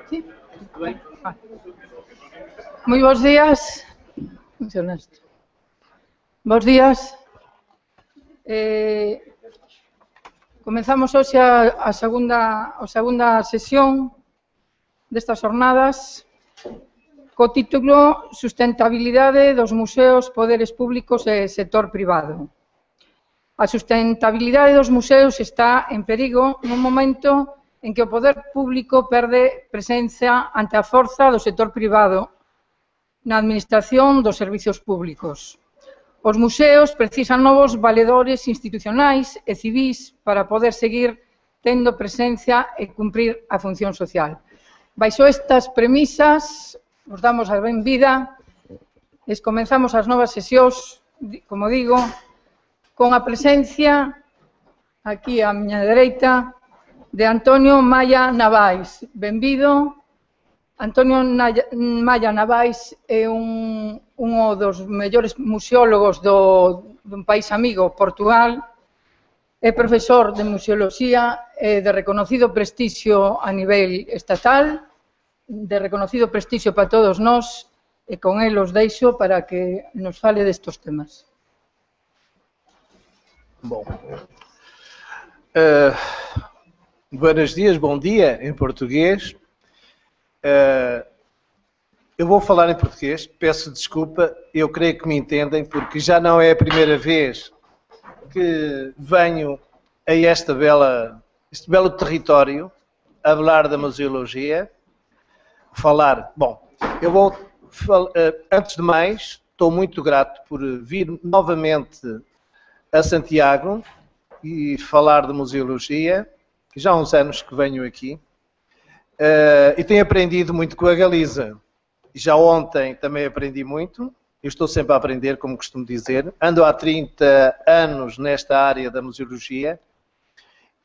Sí. Moi bons días. Bos días. Comezamos hoxe a segunda sesión destas jornadas co título Sustentabilidade dos museos, poderes públicos e sector privado. A sustentabilidade dos museos está en perigo nun momento en que o poder público perde presenza ante a forza do sector privado na administración dos servizos públicos. Os museos precisan novos valedores institucionais e civís para poder seguir tendo presencia e cumprir a función social. Baixo estas premisas, nos damos a benvida e comenzamos as novas sesións, como digo, con a presencia, aquí á miña dereita, de Antonio Malla Navais. Benvido. Antonio Malla Navais é un dos mellores museólogos dun país amigo, Portugal. É profesor de museoloxía e de reconocido prestixio a nivel estatal, de reconocido prestixio para todos nós, e con el os deixo para que nos fale destos temas. Bom, buenos dias, bom dia em português. Eu vou falar em português, peço desculpa, eu creio que me entendem, porque já não é a primeira vez que venho a este belo território a falar da museologia. Antes de mais, estou muito grato por vir novamente a Santiago e falar de museologia, que já há uns anos que venho aqui, e tenho aprendido muito com a Galiza. Já ontem também aprendi muito, eu estou sempre a aprender, como costumo dizer, ando há 30 anos nesta área da museologia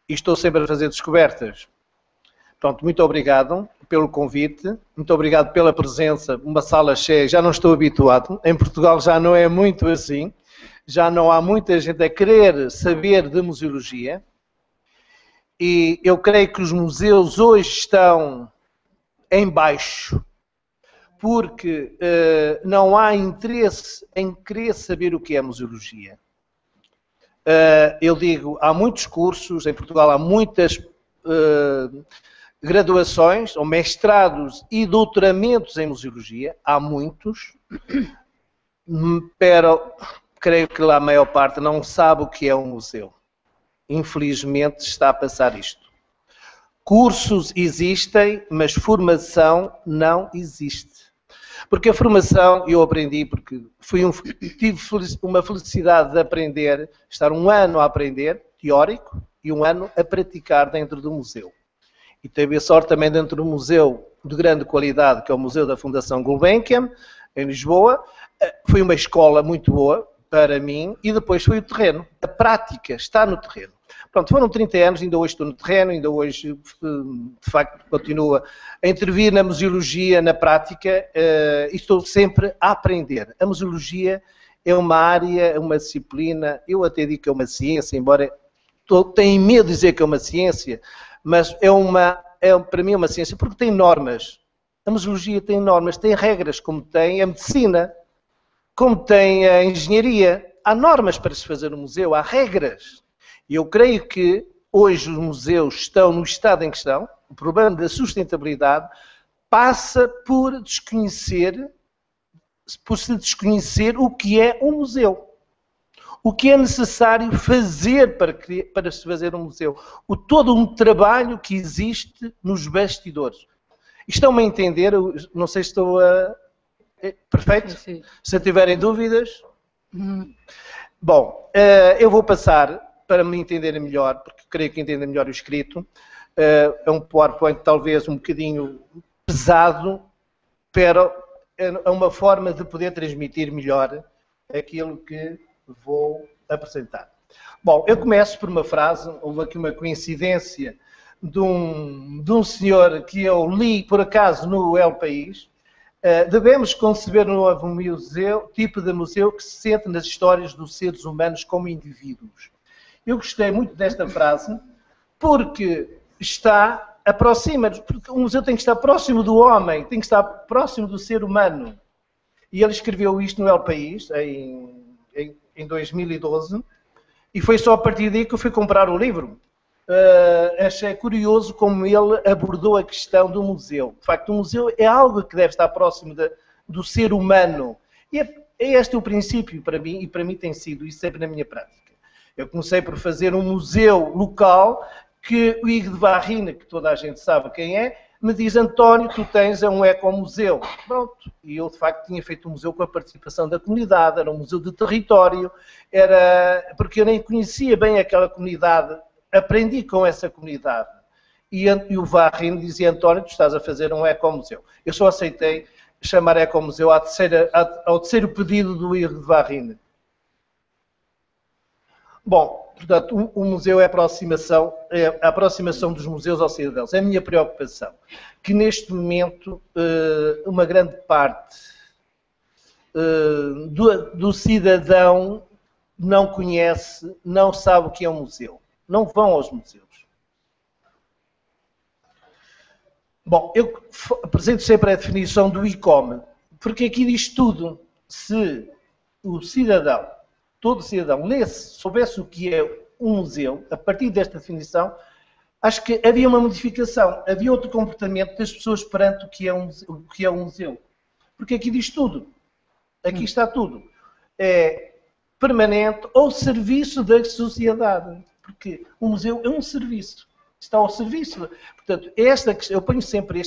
e estou sempre a fazer descobertas. Pronto, muito obrigado pelo convite, muito obrigado pela presença, uma sala cheia, já não estou habituado, em Portugal já não é muito assim, já não há muita gente a querer saber de museologia e eu creio que os museus hoje estão em baixo porque não há interesse em querer saber o que é museologia. Eu digo, há muitos cursos, em Portugal há muitas graduações, ou mestrados e doutoramentos em museologia, há muitos, pero creio que lá a maior parte não sabe o que é um museu. Infelizmente está a passar isto. Cursos existem, mas formação não existe. Porque a formação, eu aprendi, porque tive uma felicidade de aprender, estar um ano a aprender, teórico, e um ano a praticar dentro do museu. E teve a sorte também dentro do museu de grande qualidade, que é o Museu da Fundação Gulbenkian, em Lisboa. Foi uma escola muito boa para mim, e depois foi o terreno. A prática está no terreno. Pronto, foram 30 anos, ainda hoje estou no terreno, ainda hoje, de facto, continuo a intervir na museologia, na prática, e estou sempre a aprender. A museologia é uma área, uma disciplina, eu até digo que é uma ciência, embora tenha medo de dizer que é uma ciência, mas para mim é uma ciência, porque tem normas. A museologia tem normas, tem regras, como tem a medicina, como tem a engenharia. Há normas para se fazer no museu, há regras. E eu creio que hoje os museus estão no estado em que estão. O problema da sustentabilidade passa por se desconhecer o que é um museu. O que é necessário fazer para se fazer um museu. Todo um trabalho que existe nos bastidores. Estão-me a entender? Não sei se estou a... Perfeito? Sim. Se tiverem dúvidas... Bom, eu vou passar... para me entenderem melhor, porque creio que entendem melhor o escrito. É um PowerPoint talvez um bocadinho pesado, pero é uma forma de poder transmitir melhor aquilo que vou apresentar. Bom, eu começo por uma frase, houve aqui uma coincidência de um senhor que eu li, por acaso, no El País. Devemos conceber um novo tipo de museu que se sente nas histórias dos seres humanos como indivíduos. Eu gostei muito desta frase porque está aproxima-nos, porque o museu tem que estar próximo do homem, tem que estar próximo do ser humano. E ele escreveu isto no El País, em 2012, e foi só a partir daí que eu fui comprar o livro. Achei curioso como ele abordou a questão do museu. De facto, o museu é algo que deve estar próximo do ser humano. E este é o princípio para mim, e para mim tem sido isso sempre na minha prática. Eu comecei por fazer um museu local que o Hugues de Varrine, que toda a gente sabe quem é, me diz: António, tu tens um ecomuseu. Pronto. E eu, de facto, tinha feito um museu com a participação da comunidade, era um museu de território, porque eu nem conhecia bem aquela comunidade, aprendi com essa comunidade. E o Varrine dizia: António, tu estás a fazer um ecomuseu. Eu só aceitei chamar ecomuseu ao terceiro pedido do Hugues de Varrine. Bom, portanto, o museu é a aproximação dos museus aos cidadãos. É a minha preocupação, que neste momento uma grande parte do cidadão não conhece, não sabe o que é um museu. Não vão aos museus. Bom, eu apresento sempre a definição do ICOM, porque aqui diz tudo. Se o cidadão, todo cidadão, soubesse o que é um museu, a partir desta definição, acho que havia uma modificação, havia outro comportamento das pessoas perante o que é um museu. Porque aqui diz tudo. Aqui está tudo. É permanente ou serviço da sociedade. Porque o museu é um serviço. Está ao serviço. Portanto, eu ponho sempre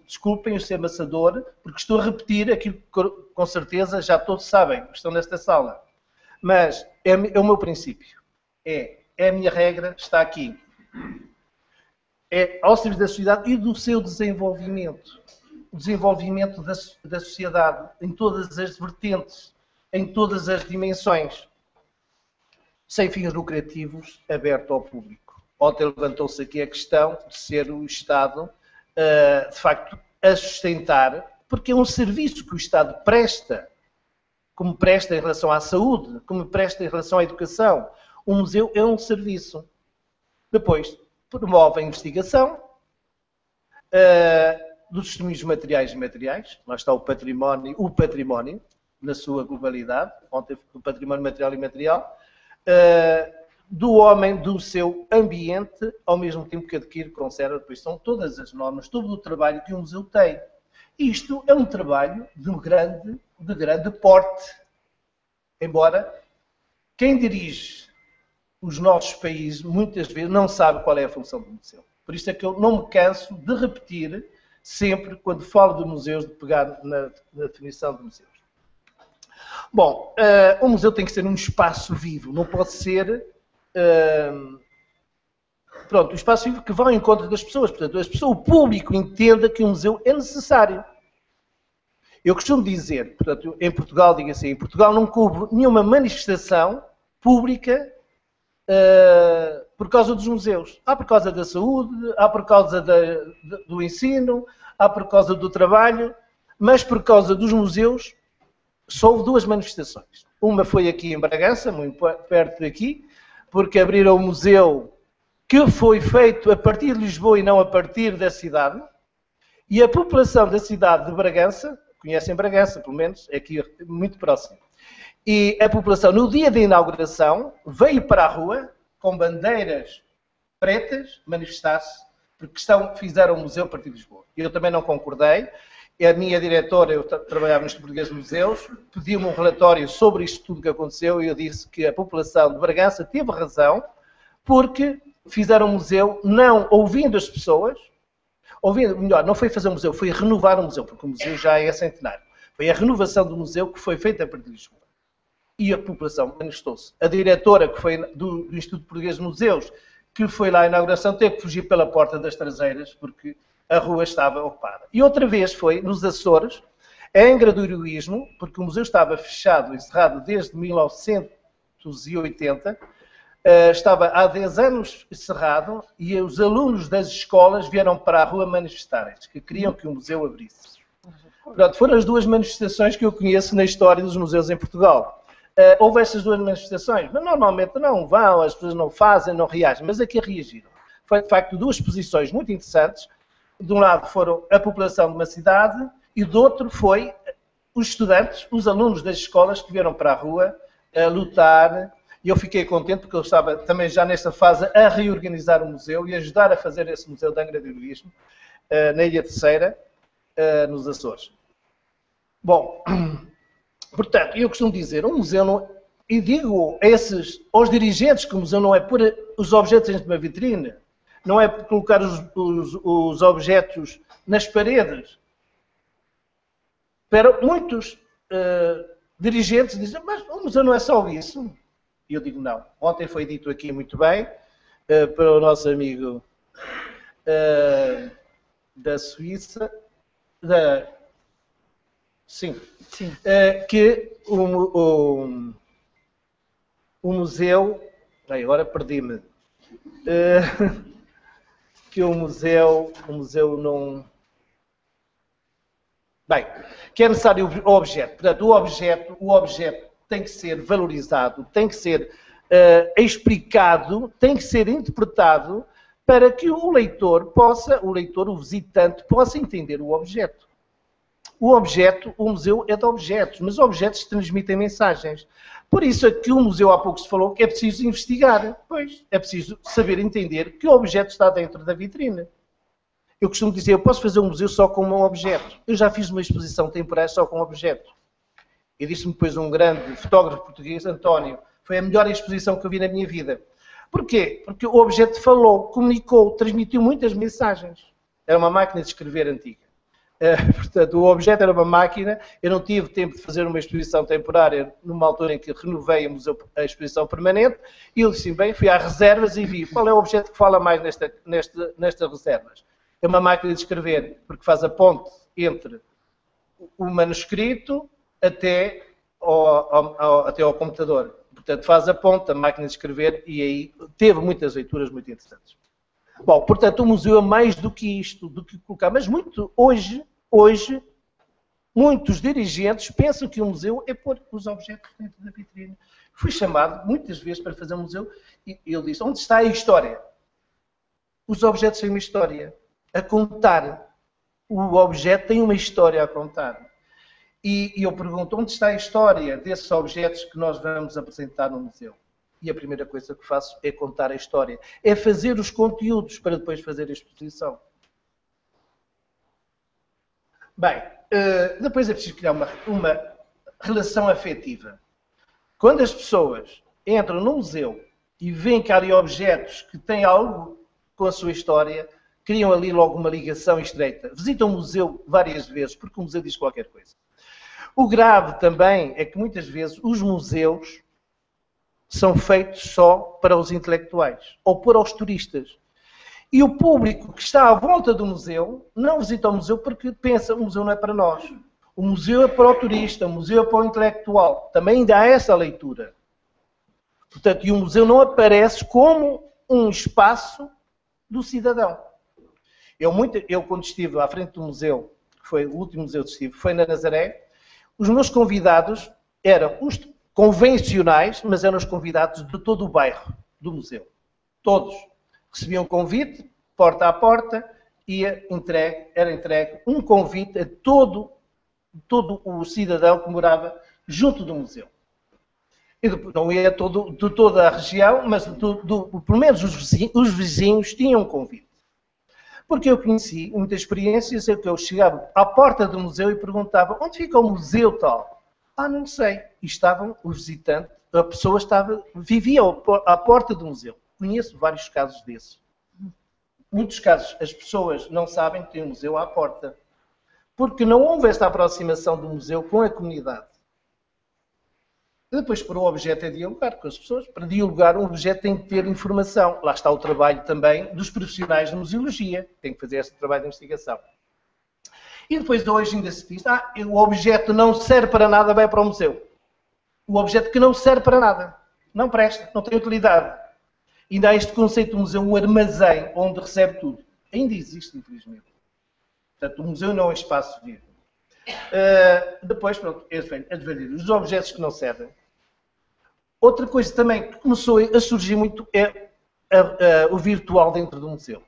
desculpem o ser amassador, porque estou a repetir aquilo que com certeza já todos sabem, que estão nesta sala. Mas é o meu princípio. É a minha regra, está aqui. É ao serviço da sociedade e do seu desenvolvimento. O desenvolvimento da sociedade em todas as vertentes, em todas as dimensões. Sem fins lucrativos, aberto ao público. Ontem levantou-se aqui a questão de ser o Estado, de facto, a sustentar, porque é um serviço que o Estado presta, como presta em relação à saúde, como presta em relação à educação. O museu é um serviço. Depois, promove a investigação dos testemunhos materiais e imateriais. Lá está o património, na sua globalidade. Ontem, o património material e imaterial. Do homem, do seu ambiente, ao mesmo tempo que adquire, conserva, depois são todas as normas, todo o trabalho que o museu tem. Isto é um trabalho de grande porte. Embora quem dirige os nossos países, muitas vezes, não sabe qual é a função do museu. Por isso é que eu não me canso de repetir, sempre, quando falo de museus, de pegar na definição de museus. Bom, o museu tem que ser um espaço vivo, não pode ser um espaço vivo que vá ao encontro das pessoas. Portanto, o público entenda que o museu é necessário. Eu costumo dizer, portanto, em Portugal, digo assim, em Portugal não houve nenhuma manifestação pública por causa dos museus. Há por causa da saúde, há por causa do ensino, há por causa do trabalho, mas por causa dos museus só houve duas manifestações. Uma foi aqui em Bragança, muito perto daqui, porque abriram o museu que foi feito a partir de Lisboa e não a partir da cidade, e a população da cidade de Bragança, conhecem Bragança, pelo menos, é aqui muito próximo, e a população, no dia da inauguração, veio para a rua com bandeiras pretas manifestar-se, porque fizeram o museu a partir de Lisboa. Eu também não concordei. A minha diretora, eu trabalhava no Instituto Português de Museus, pediu-me um relatório sobre isto tudo que aconteceu e eu disse que a população de Bragança teve razão, porque fizeram o museu não ouvindo as pessoas, não foi fazer um museu, foi renovar o museu, porque o museu já é centenário. Foi a renovação do museu que foi feita a partir de Lisboa. E a população manifestou-se. A diretora, que foi do Instituto Português de Museus, que foi lá à inauguração, teve que fugir pela porta das traseiras, porque a rua estava ocupada. E outra vez foi nos Açores, em gradualismo, porque o museu estava fechado, encerrado desde 1980, estava há 10 anos encerrado, e os alunos das escolas vieram para a rua manifestarem-se, que queriam que o museu abrisse. Pronto, foram as duas manifestações que eu conheço na história dos museus em Portugal. Houve essas duas manifestações, mas normalmente não vão, as pessoas não fazem, não reagem, mas aqui reagiram. foi de facto duas exposições muito interessantes. De um lado foram a população de uma cidade e do outro foi os estudantes, os alunos das escolas que vieram para a rua a lutar. E eu fiquei contente porque eu estava também já nesta fase a reorganizar o museu e ajudar a fazer esse museu de Angra do Heroísmo na Ilha Terceira, nos Açores. Bom, portanto, eu costumo dizer, um museu não... E digo a aos dirigentes que o museu não é pôr os objetos dentro de uma vitrine, não é colocar os objetos nas paredes. Para muitos dirigentes dizem, mas o museu não é só isso. E eu digo, não. Ontem foi dito aqui muito bem, para o nosso amigo da Suíça, sim. Que o museu, agora perdi-me, que o museu não... Bem, que é necessário o objeto. Portanto, o objeto tem que ser valorizado, tem que ser explicado, tem que ser interpretado para que o leitor, o visitante, possa entender o objeto. O museu é de objetos, mas objetos transmitem mensagens. Por isso é que o museu, há pouco se falou, que é preciso investigar. Pois, é preciso saber entender que objeto está dentro da vitrine. Eu costumo dizer, eu posso fazer um museu só com um objeto. Eu já fiz uma exposição temporária só com um objeto. E disse-me depois um grande fotógrafo português, António, foi a melhor exposição que eu vi na minha vida. Porquê? Porque o objeto falou, comunicou, transmitiu muitas mensagens. Era uma máquina de escrever antiga. Portanto, o objeto era uma máquina. Eu não tive tempo de fazer uma exposição temporária numa altura em que renovei a exposição permanente. E eu disse, bem, fui às reservas e vi qual é o objeto que fala mais nestas reservas. É uma máquina de escrever, porque faz a ponte entre o manuscrito até ao computador. Portanto, faz a ponte, a máquina de escrever, e aí teve muitas leituras muito interessantes. Bom, portanto, o museu é mais do que isto, do que colocar. Mas hoje, muitos dirigentes pensam que o museu é pôr os objetos dentro da vitrine. Fui chamado muitas vezes para fazer um museu e ele disse, onde está a história? Os objetos têm uma história a contar. O objeto tem uma história a contar. E eu pergunto, onde está a história desses objetos que nós vamos apresentar no museu? E a primeira coisa que faço é contar a história. É fazer os conteúdos para depois fazer a exposição. Bem, depois é preciso criar uma relação afetiva. Quando as pessoas entram no museu e veem que há ali objetos que têm algo com a sua história, criam ali logo uma ligação estreita. Visitam o museu várias vezes, porque o museu diz qualquer coisa. O grave também é que muitas vezes os museus são feitos só para os intelectuais ou para os turistas. E o público que está à volta do museu não visita o museu porque pensa que o museu não é para nós. O museu é para o turista, o museu é para o intelectual. Também ainda há essa leitura. Portanto, e o museu não aparece como um espaço do cidadão. Eu quando estive à frente do museu, que foi o último museu que estive, foi na Nazaré, os meus convidados eram os convencionais, mas eram os convidados de todo o bairro do museu. Todos recebiam convite, porta a porta, era entregue um convite a todo o cidadão que morava junto do museu. E não ia de toda a região, mas pelo menos os vizinhos tinham um convite. Porque eu conheci muitas experiências em que eu chegava à porta do museu e perguntava, onde fica o museu tal? Ah, não sei. E estavam os visitantes, a pessoa vivia à porta do museu. Conheço vários casos desses. Muitos casos as pessoas não sabem que tem um museu à porta. Porque não houve esta aproximação do museu com a comunidade. Depois, para o objeto é dialogar com as pessoas. Para dialogar, um objeto tem que ter informação. Lá está o trabalho também dos profissionais de museologia. Tem que fazer esse trabalho de investigação. E depois, hoje ainda se diz, o objeto não serve para nada, vai para o museu. O objeto que não serve para nada. Não presta, não tem utilidade. Ainda há este conceito do museu, um armazém, onde recebe tudo. Ainda existe, infelizmente. Portanto, o museu não é espaço vivo. Depois, pronto, os objetos que não servem. Outra coisa também que começou a surgir muito é o virtual dentro do museu.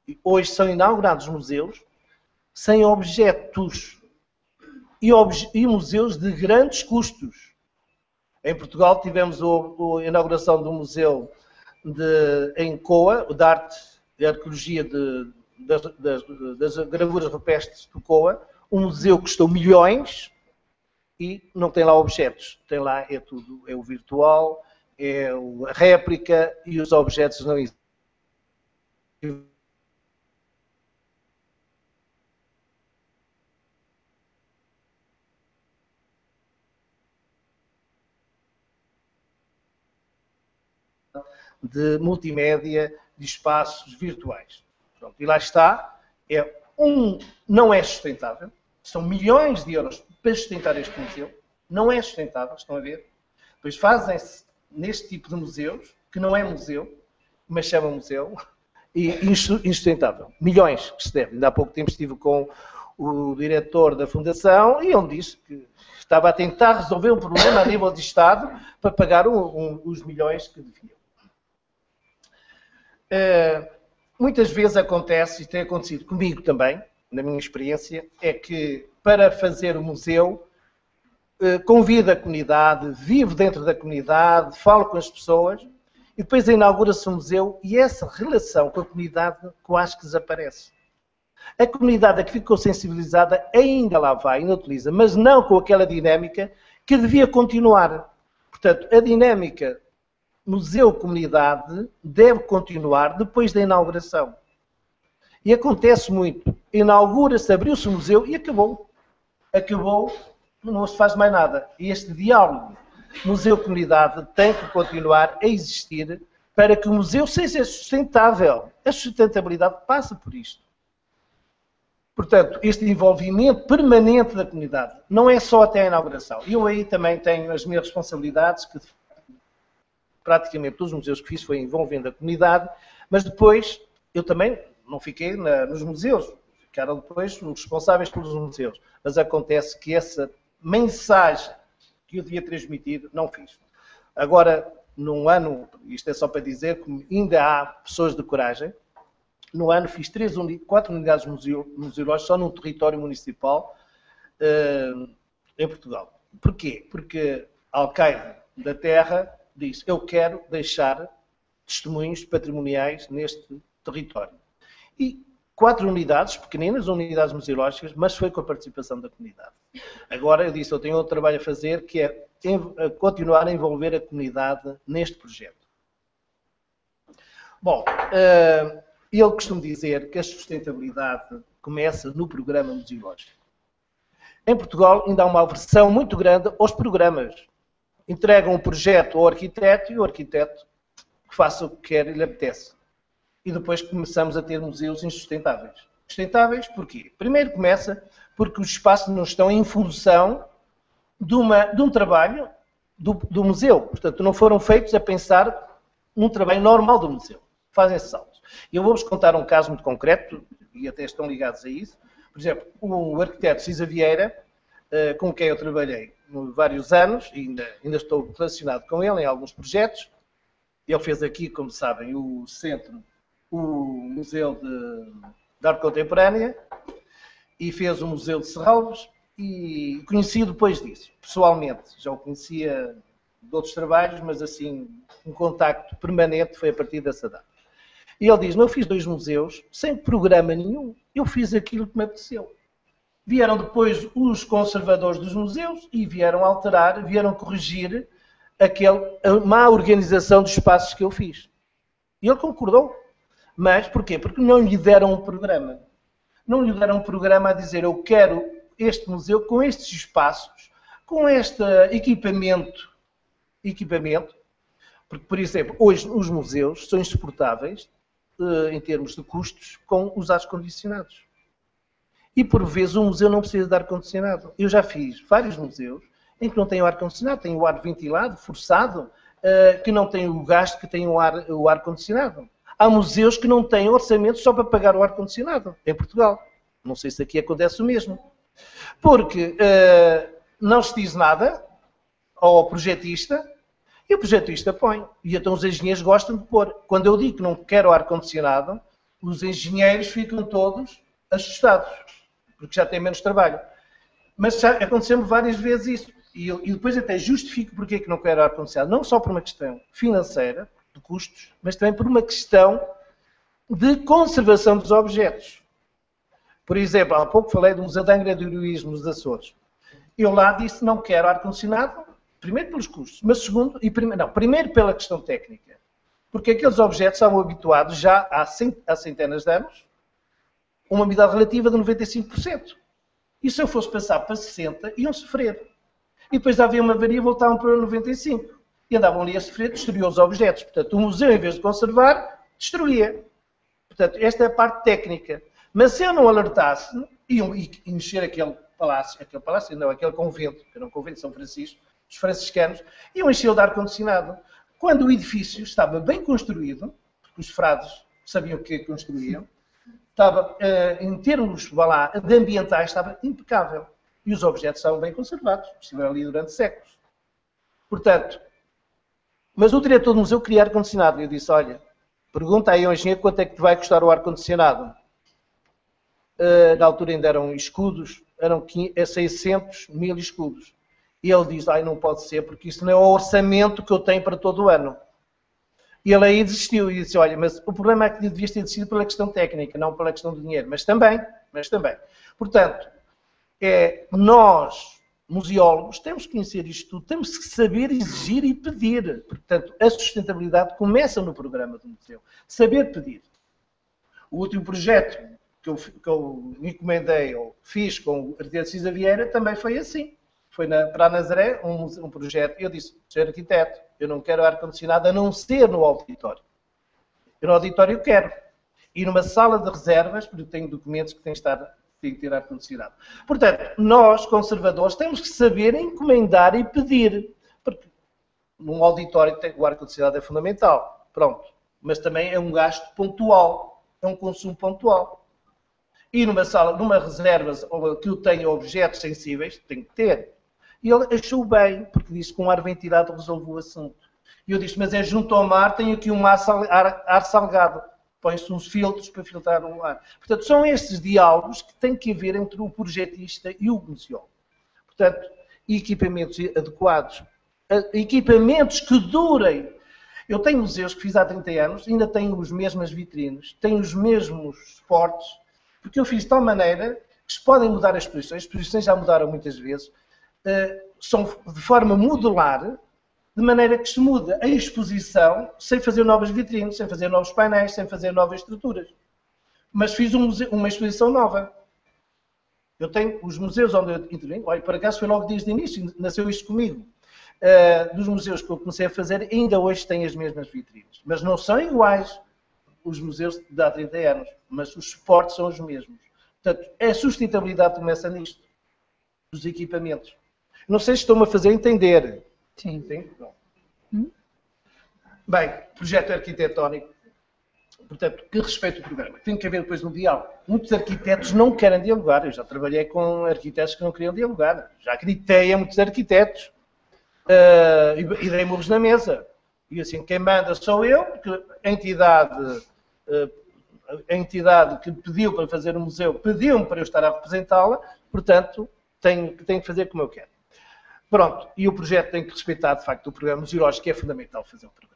E hoje são inaugurados museus sem objetos e museus de grandes custos. Em Portugal tivemos a inauguração do museu em Coa, de arte e arqueologia das gravuras rupestres de Coa. Um museu que custou milhões e não tem lá objetos. Tem lá, é tudo, é o virtual, é a réplica e os objetos não existem. De multimédia, de espaços virtuais. Pronto, e lá está, não é sustentável, são milhões de euros para sustentar este museu, não é sustentável, estão a ver? Pois fazem-se neste tipo de museus, que não é museu, mas chama museu, e insustentável. Milhões que se devem. Ainda há pouco tempo estive com o diretor da Fundação e ele disse que estava a tentar resolver um problema a nível de Estado para pagar os milhões que deviam. Muitas vezes acontece, e tem acontecido comigo também, na minha experiência, é que para fazer o museu, convido a comunidade, vivo dentro da comunidade, falo com as pessoas, e depois inaugura-se o museu e essa relação com a comunidade quase que desaparece. A comunidade que ficou sensibilizada ainda lá vai, ainda utiliza, mas não com aquela dinâmica que devia continuar. Portanto, a dinâmica museu-comunidade deve continuar depois da inauguração. E acontece muito. Inaugura-se, abriu-se o museu e acabou. Acabou, não se faz mais nada. E este diálogo museu-comunidade tem que continuar a existir para que o museu seja sustentável. A sustentabilidade passa por isto. Portanto, este envolvimento permanente da comunidade não é só até a inauguração. Eu aí também tenho as minhas responsabilidades, que praticamente todos os museus que fiz foi envolvendo a comunidade, mas depois eu também não fiquei nos museus, ficaram depois os responsáveis pelos museus. Mas acontece que essa mensagem que eu devia transmitir, não fiz. Agora, num ano, isto é só para dizer que ainda há pessoas de coragem, no ano fiz 4 unidades museológicas só num território municipal em Portugal. Porquê? Porque a Alcaide da Terra disse, eu quero deixar testemunhos patrimoniais neste território. E 4 unidades, pequeninas, unidades museológicas, mas foi com a participação da comunidade. Agora, eu disse, eu tenho outro trabalho a fazer, que é continuar a envolver a comunidade neste projeto. Bom, eu costumo dizer que a sustentabilidade começa no programa museológico. Em Portugal ainda há uma aversão muito grande aos programas. Entregam um projeto ao arquiteto e o arquiteto que faça o que quer e lhe apetece. E depois começamos a ter museus insustentáveis. Sustentáveis porquê? Primeiro começa porque os espaços não estão em função de um trabalho do museu. Portanto, não foram feitos a pensar num trabalho normal do museu. Fazem-se saltos. Eu vou-vos contar um caso muito concreto, e até estão ligados a isso. Por exemplo, o arquiteto Cisa Vieira, com quem eu trabalhei vários anos, e ainda estou relacionado com ele em alguns projetos. Ele fez aqui, como sabem, o Museu de Arte Contemporânea, e fez o Museu de Serralves, e conheci depois disso, pessoalmente. Já o conhecia de outros trabalhos, mas assim, um contacto permanente foi a partir dessa data. E ele diz, eu fiz 2 museus sem programa nenhum, eu fiz aquilo que me apeteceu. Vieram depois os conservadores dos museus e vieram alterar, vieram corrigir a má organização dos espaços que eu fiz. E ele concordou. Mas porquê? Porque não lhe deram um programa. Não lhe deram um programa a dizer, eu quero este museu com estes espaços, com este equipamento. Porque, por exemplo, hoje os museus são insuportáveis em termos de custos com os ar-condicionados. E por vezes o museu não precisa de ar-condicionado. Eu já fiz vários museus em que não tem o ar-condicionado, tem o ar ventilado, forçado, que não tem o gasto que tem o ar-condicionado. Há museus que não têm orçamento só para pagar o ar-condicionado, em Portugal. Não sei se aqui acontece o mesmo. Porque não se diz nada ao projetista E o projetista põe. E então os engenheiros gostam de pôr. Quando eu digo que não quero ar-condicionado, os engenheiros ficam todos assustados, porque já têm menos trabalho. Mas já aconteceu-me várias vezes isso. E depois até justifico porque é que não quero ar-condicionado. Não só por uma questão financeira, de custos, mas também por uma questão de conservação dos objetos. Por exemplo, há pouco falei do Museu de Angra do Heroísmo nos Açores. Eu lá disse não quero ar-condicionado, primeiro pelos custos, mas segundo, primeiro pela questão técnica. Porque aqueles objetos estavam habituados já há centenas de anos a uma umidade relativa de 95%. E se eu fosse passar para 60%, iam sofrer. E depois havia uma avaria e voltavam para 95%. E andavam ali a sofrer, destruíam os objetos. Portanto, o museu, em vez de conservar, destruía. Portanto, esta é a parte técnica. Mas se eu não alertasse, iam encher aquele convento, que era um convento de São Francisco, os franciscanos, iam encher de ar-condicionado. Quando o edifício estava bem construído, porque os frades sabiam o que construíam, estava, em termos de ambientais, estava impecável. E os objetos estavam bem conservados, estiveram ali durante séculos. Portanto, mas o diretor do museu queria ar-condicionado. E eu disse, olha, pergunta aí ao engenheiro quanto é que te vai custar o ar-condicionado. Na altura ainda eram escudos, eram 600 mil escudos. E ele diz, não pode ser, porque isso não é o orçamento que eu tenho para todo o ano. E ele aí desistiu e disse, olha, mas o problema é que devias ter decidido pela questão técnica, não pela questão do dinheiro. Mas também. Portanto, nós, museólogos, temos que conhecer isto tudo, temos que saber exigir e pedir. Portanto, a sustentabilidade começa no programa do museu. Saber pedir. O último projeto que eu me encomendei, ou fiz com o arquiteto Cisa Vieira, também foi assim. Foi para a Nazaré, um projeto. Eu disse, senhor arquiteto, eu não quero ar-condicionado a não ser no auditório. Eu no auditório quero. E numa sala de reservas, porque tenho documentos que têm que ter ar-condicionado. Portanto, nós, conservadores, temos que saber encomendar e pedir. Porque num auditório o ar-condicionado é fundamental. Pronto. Mas também é um gasto pontual. É um consumo pontual. E numa sala, numa reserva que eu tenha objetos sensíveis, tenho que ter. E ele achou bem, porque disse que com ar ventilado resolve o assunto. E eu disse, mas é junto ao mar, tem aqui um ar salgado. Põe-se uns filtros para filtrar o ar. Portanto, são estes diálogos que têm que haver entre o projetista e o museólogo. Portanto, equipamentos adequados, equipamentos que durem. Eu tenho museus que fiz há 30 anos, ainda tenho as mesmas vitrines, tenho os mesmos suportes, porque eu fiz de tal maneira que se podem mudar as exposições já mudaram muitas vezes, são de forma modular, de maneira que se muda a exposição sem fazer novas vitrines, sem fazer novos painéis, sem fazer novas estruturas. Mas fiz uma exposição nova. Eu tenho os museus onde eu intervenho, olha, por acaso foi logo desde o início, nasceu isto comigo. Dos museus que eu comecei a fazer, ainda hoje têm as mesmas vitrines. Mas não são iguais os museus de há 30 anos, mas os suportes são os mesmos. Portanto, a sustentabilidade começa nisto, dos equipamentos. Não sei se estou-me a fazer entender. Sim. Bem, projeto arquitetónico. Portanto, que respeito o programa. Tem que haver depois um diálogo. Muitos arquitetos não querem dialogar. Eu já trabalhei com arquitetos que não queriam dialogar. Já acreditei a muitos arquitetos e dei-me-os na mesa. E assim, quem manda sou eu, porque a entidade que pediu para fazer o museu pediu-me para eu estar a representá-la, portanto, tenho que fazer como eu quero. Pronto, e o projeto tem que respeitar, de facto, o programa museológico, que é fundamental fazer o programa.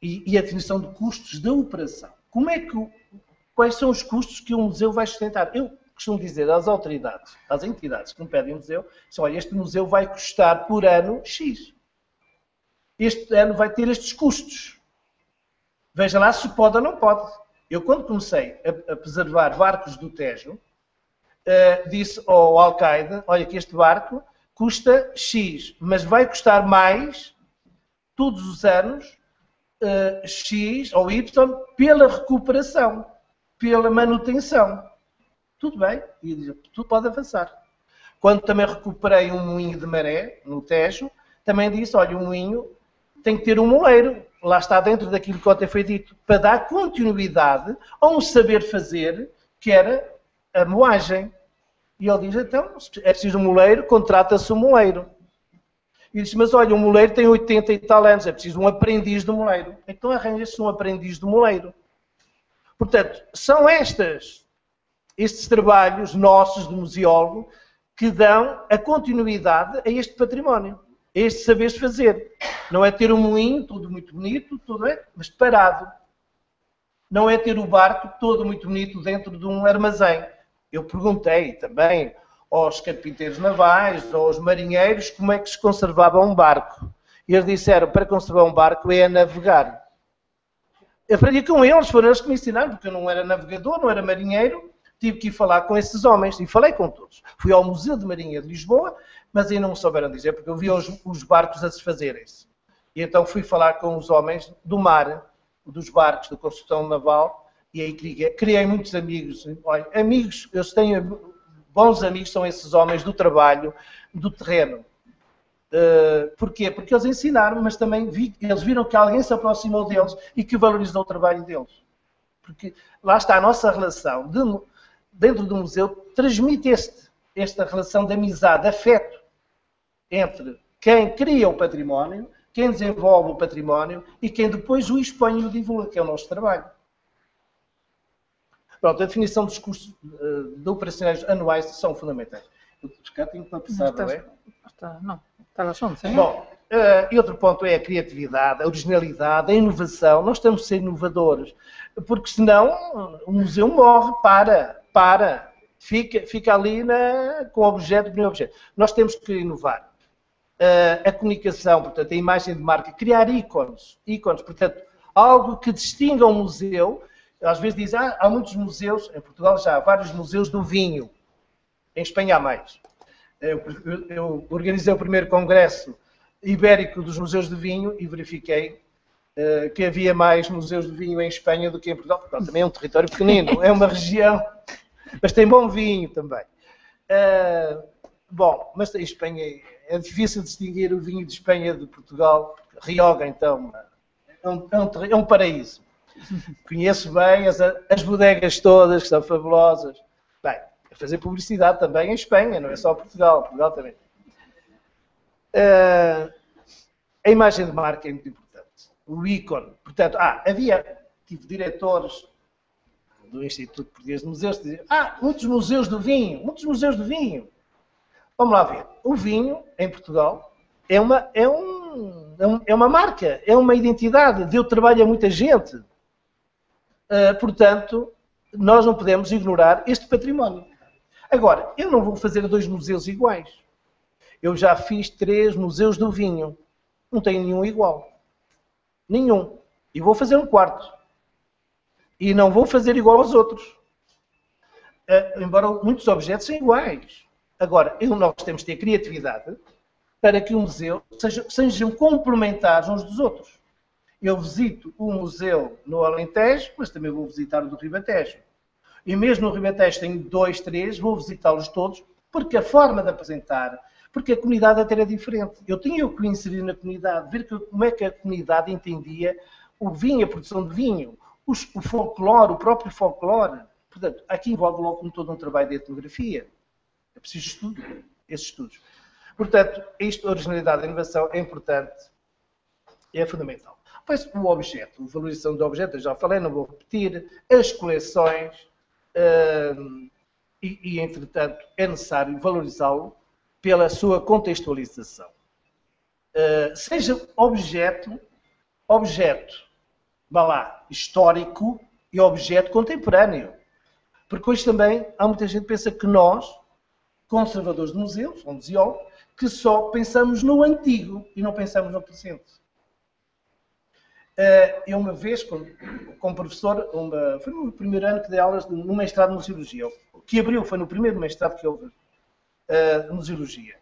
E a definição de custos da operação. Quais são os custos que o museu vai sustentar? Eu costumo dizer às autoridades, às entidades que me pedem um museu, olha, este museu vai custar por ano X. Este ano vai ter estes custos. Veja lá se pode ou não pode. Eu, quando comecei a preservar barcos do Tejo, disse ao alcaide, olha que este barco custa X, mas vai custar mais todos os anos X ou Y pela recuperação, pela manutenção. Tudo bem, e tudo pode avançar. Quando também recuperei um moinho de maré no Tejo, também disse, olha, o moinho tem que ter um moleiro, lá está dentro daquilo que ontem foi dito, para dar continuidade a um saber fazer que era a moagem. E ele diz, então, é preciso um moleiro, contrata-se um moleiro. E disse, mas olha, o moleiro tem 80 e tal anos, é preciso um aprendiz do moleiro. Então arranja-se um aprendiz do moleiro. Portanto, são estes trabalhos nossos de museólogo que dão a continuidade a este património, a este saber fazer. Não é ter um moinho, tudo muito bonito, tudo mas parado. Não é ter o barco todo muito bonito dentro de um armazém. Eu perguntei também aos carpinteiros navais, aos marinheiros, como é que se conservava um barco. E eles disseram, para conservar um barco é a navegar. Eu aprendi com eles, foram eles que me ensinaram, porque eu não era navegador, não era marinheiro, tive que ir falar com esses homens, e falei com todos. Fui ao Museu de Marinha de Lisboa, mas aí não me souberam dizer, porque eu vi os barcos a desfazerem-se. E então fui falar com os homens do mar, dos barcos, da construção naval, e aí criei muitos amigos. Olha, amigos, eu tenho bons amigos, são esses homens do trabalho, do terreno. Porquê? Porque eles ensinaram, mas também eles viram que alguém se aproximou deles e que valorizou o trabalho deles. Porque lá está a nossa relação, dentro do museu, transmite esta relação de amizade, de afeto, entre quem cria o património, quem desenvolve o património e quem depois o expõe e o divulga, que é o nosso trabalho. Pronto, a definição dos custos de operacionais anuais são fundamentais. Eu tenho que passar, não é? Não, está às 11, hein? Bom, e outro ponto é a criatividade, a originalidade, a inovação. Nós temos que ser inovadores, porque senão o museu morre, fica ali com o objeto, primeiro objeto. Nós temos que inovar. A comunicação, portanto, a imagem de marca, criar ícones, portanto, algo que distinga um museu. Às vezes dizem, há muitos museus, em Portugal já há vários museus do vinho, em Espanha há mais. Eu organizei o primeiro congresso ibérico dos museus de vinho e verifiquei que havia mais museus de vinho em Espanha do que em Portugal. Portugal também é um território pequenino, é uma região, mas tem bom vinho também. Bom, mas em Espanha é difícil distinguir o vinho de Espanha de Portugal. Rioja, então, é um paraíso. Conheço bem as bodegas todas, que são fabulosas. Bem, a fazer publicidade também em Espanha, não é só Portugal. Portugal também. A imagem de marca é muito importante. O ícone. Portanto, tive diretores do Instituto Português de Museus que diziam, muitos museus do vinho. Vamos lá ver. O vinho, em Portugal, é uma marca, é uma identidade, deu trabalho a muita gente. Portanto, nós não podemos ignorar este património. Agora, eu não vou fazer 2 museus iguais. Eu já fiz 3 museus do vinho. Não tenho nenhum igual. Nenhum. E vou fazer um 4º. E não vou fazer igual aos outros. Embora muitos objetos sejam iguais. Agora, nós temos que ter criatividade para que o museu sejam complementares uns dos outros. Eu visito um museu no Alentejo, mas também vou visitar o do Ribatejo. E mesmo no Ribatejo tenho 2, 3, vou visitá-los todos, porque a forma de apresentar, porque a comunidade até era diferente. Eu tinha que me inserir na comunidade, ver como é que a comunidade entendia o vinho, a produção de vinho, o folclore, o próprio folclore. Portanto, aqui envolve logo todo um trabalho de etnografia. É preciso estudo, esses estudos. Portanto, a originalidade da inovação é importante, é fundamental. Pois o objeto, a valorização do objeto, eu já falei, não vou repetir, as coleções, entretanto, é necessário valorizá-lo pela sua contextualização. Seja objeto, vá lá, histórico e objeto contemporâneo. Porque hoje também há muita gente que pensa que nós, conservadores de museus, ou museólogos, que só pensamos no antigo e não pensamos no presente. Eu uma vez, como professor, foi no primeiro ano que dei aulas no mestrado de museologia. O que abriu foi no primeiro mestrado que houve de museologia.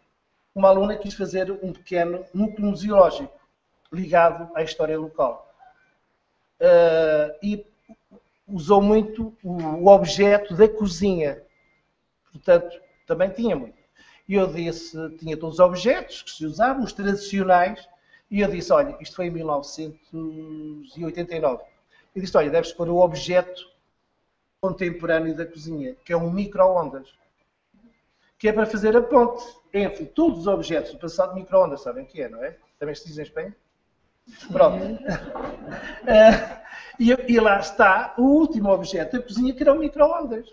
Uma aluna quis fazer um pequeno núcleo museológico ligado à história local. E usou muito o objeto da cozinha. Portanto, também tinha muito. E eu disse, tinha todos os objetos que se usavam, os tradicionais, e eu disse, olha, isto foi em 1989. Eu disse, olha, deves pôr o objeto contemporâneo da cozinha, que é um micro-ondas. que é para fazer a ponte entre todos os objetos do passado de micro-ondas, sabem o que é, não é? Também se diz em Espanha? Pronto. E lá está o último objeto da cozinha, que era o micro-ondas.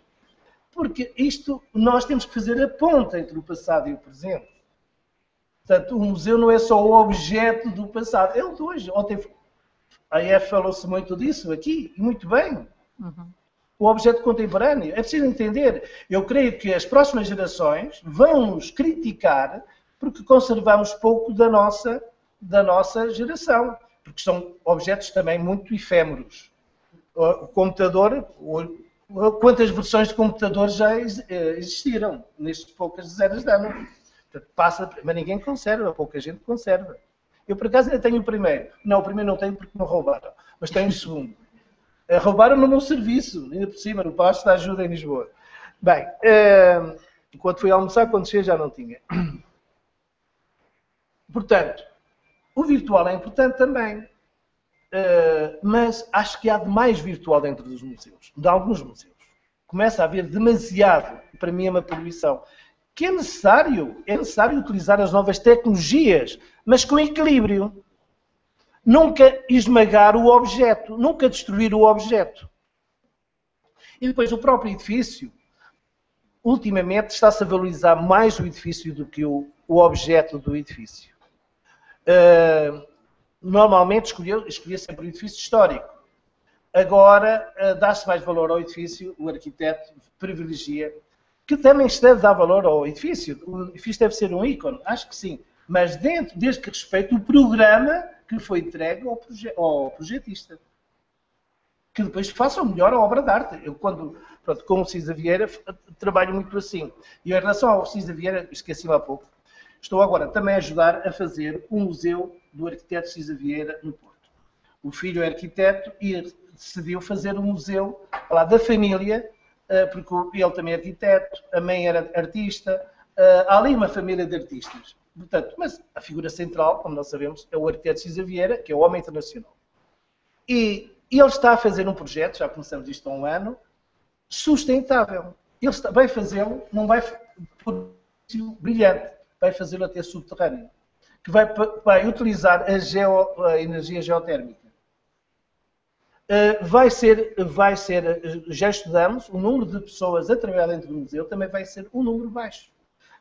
Porque isto, nós temos que fazer a ponte entre o passado e o presente. Portanto, o museu não é só o objeto do passado, é o de hoje. Ontem a EF falou-se muito disso aqui, e muito bem. O objeto contemporâneo. É preciso entender. Eu creio que as próximas gerações vão nos criticar porque conservamos pouco da nossa geração. Porque são objetos também muito efêmeros. O computador, quantas versões de computador já existiram nestas poucas dezenas de anos? Passa, mas ninguém conserva, pouca gente conserva. Eu, por acaso, ainda tenho o primeiro. Não, o primeiro não tenho porque me roubaram, mas tenho o segundo. Roubaram no meu serviço, ainda por cima, no Palácio da Ajuda em Lisboa. Bem, enquanto fui almoçar, quando cheguei já não tinha. Portanto, o virtual é importante também, mas acho que há demais virtual dentro dos museus, de alguns museus. Começa a haver demasiado, para mim é uma poluição, que é necessário utilizar as novas tecnologias, mas com equilíbrio. Nunca esmagar o objeto, nunca destruir o objeto. E depois o próprio edifício, ultimamente está-se a valorizar mais o edifício do que o objeto do edifício. Normalmente escolhia sempre o edifício histórico. Agora dá-se mais valor ao edifício, o arquiteto privilegia, que também se deve dar valor ao edifício. O edifício deve ser um ícone, acho que sim. Mas desde que respeite o programa que foi entregue ao projetista. Que depois faça o melhor a obra de arte. Eu, com o Cisa Vieira, trabalho muito assim. E em relação ao Cisa Vieira, esqueci-me há pouco, estou agora também a ajudar a fazer um museu do arquiteto Cisa Vieira no Porto. O filho é arquiteto e decidiu fazer um museu lá da família, porque ele também é arquiteto, a mãe era artista, há ali uma família de artistas. Portanto, mas a figura central, como nós sabemos, é o arquiteto Cisa Vieira, que é o homem internacional. E ele está a fazer um projeto, já começamos isto há um ano, sustentável. Ele vai fazê-lo, não vai por brilhante, vai fazê-lo até subterrâneo, que vai utilizar a energia geotérmica. Já estudamos, o número de pessoas a trabalhar dentro do museu também vai ser um número baixo.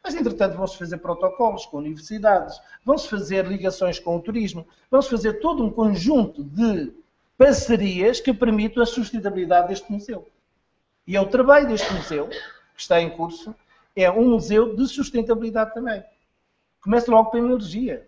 Mas, entretanto, vão-se fazer protocolos com universidades, vão-se fazer ligações com o turismo, vão-se fazer todo um conjunto de parcerias que permitam a sustentabilidade deste museu. E é o trabalho deste museu, que está em curso, é um museu de sustentabilidade também. Começa logo pela energia.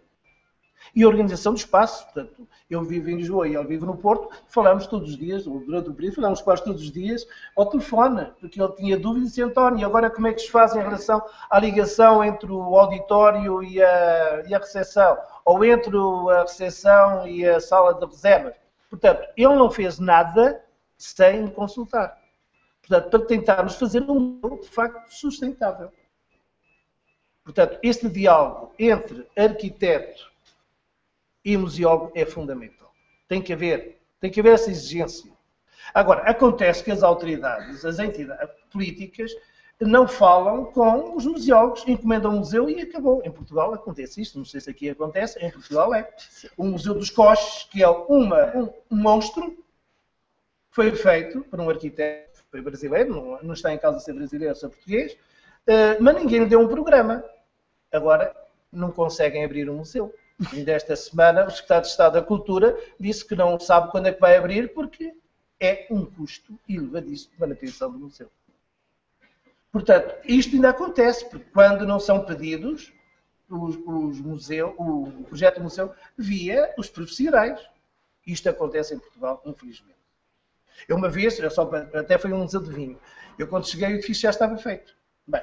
E a organização do espaço. Portanto, eu vivo em Lisboa e ele vive no Porto, falamos todos os dias, ou durante o período, falamos quase todos os dias ao telefone, porque ele tinha dúvidas e disse, António, agora como é que se faz em relação à ligação entre o auditório e a recepção, ou entre a recepção e a sala de reservas. Portanto, ele não fez nada sem me consultar. Portanto, para tentarmos fazer um modelo de facto sustentável. Portanto, este diálogo entre arquiteto e museólogo é fundamental. Tem que haver essa exigência. Agora, acontece que as autoridades, as entidades políticas, não falam com os museólogos, encomendam um museu e acabou. Em Portugal acontece isto, não sei se aqui acontece, em Portugal é. O Museu dos Coches, que é um monstro, foi feito por um arquiteto, foi brasileiro, não está em causa ser brasileiro, ser português, mas ninguém lhe deu um programa. Agora, não conseguem abrir um museu. E desta semana, o Secretário de Estado da Cultura disse que não sabe quando é que vai abrir, porque é um custo elevadíssimo de manutenção do museu. Portanto, isto ainda acontece, porque quando não são pedidos o projeto do museu via os profissionais. Isto acontece em Portugal, infelizmente. Eu uma vez, até foi um museu de vinho, eu quando cheguei o edifício já estava feito. Bem,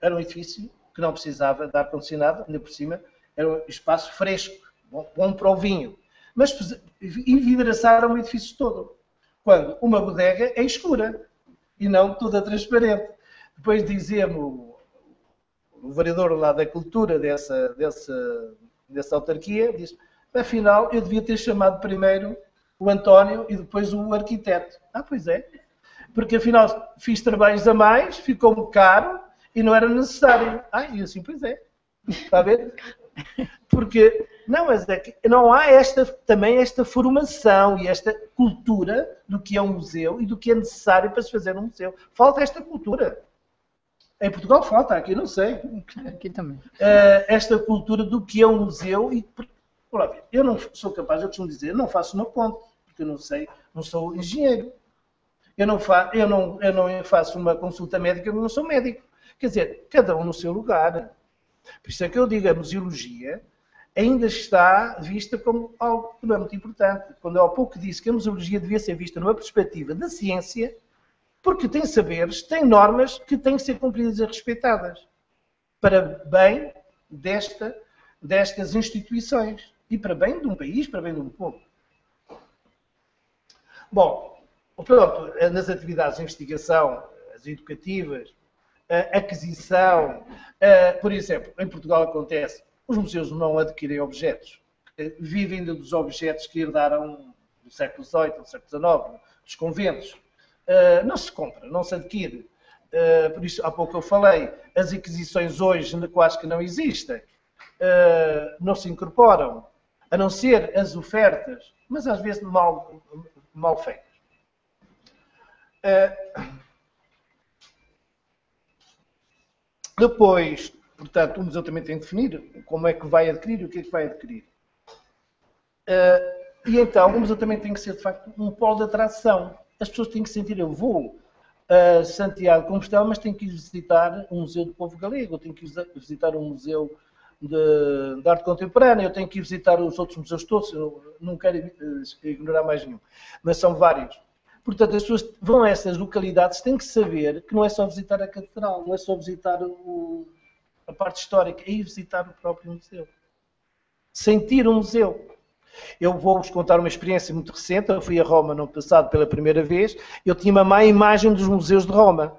era um edifício que não precisava de ar-condicionado, ainda por cima, era um espaço fresco, bom para o vinho. Mas envidraçaram o edifício todo. Quando uma bodega é escura e não toda transparente. Depois dizia-me o vereador lá da cultura dessa autarquia, disse, afinal eu devia ter chamado primeiro o António e depois o arquiteto. Ah, pois é. Porque afinal fiz trabalhos a mais, ficou-me caro E não era necessário. E assim, pois é. Está a ver? Porque, não, mas é que não há também esta formação e esta cultura do que é um museu e do que é necessário para se fazer um museu. Falta esta cultura. Em Portugal falta, aqui não sei. Aqui também. Esta cultura do que é um museu e, eu não sou capaz, eu costumo dizer, não faço uma ponte, porque eu não sei, não sou engenheiro. Eu não faço uma consulta médica, eu não sou médico. Quer dizer, cada um no seu lugar. Por isso é que eu digo, a museologia ainda está vista como algo que não é muito importante. Quando eu há pouco disse que a museologia devia ser vista numa perspectiva da ciência, porque tem saberes, tem normas que têm que ser cumpridas e respeitadas para bem destas instituições e para bem de um país, para bem de um povo. Bom, pronto, nas atividades de investigação, as educativas, a aquisição, por exemplo, em Portugal acontece, os museus não adquirem objetos, vivem dos objetos que herdaram do século XVIII, do século XIX, dos conventos. Não se compra, não se adquire. Por isso, há pouco eu falei, as aquisições hoje quase que não existem, não se incorporam, a não ser as ofertas, mas às vezes mal feitas. Depois, portanto, o museu também tem que definir como é que vai adquirir e o que é que vai adquirir. E então, o museu também tem que ser, de facto, um polo de atração. As pessoas têm que sentir, eu vou a Santiago de Compostela, mas tenho que ir visitar um museu do povo galego, eu tenho que ir visitar um museu de arte contemporânea, eu tenho que ir visitar os outros museus todos, eu não quero ignorar mais nenhum, mas são vários. Portanto, as pessoas vão a essas localidades, têm que saber que não é só visitar a catedral, não é só visitar a parte histórica, é ir visitar o próprio museu. Sentir o museu. Eu vou-vos contar uma experiência muito recente. Eu fui a Roma no ano passado pela primeira vez. Eu tinha uma má imagem dos museus de Roma.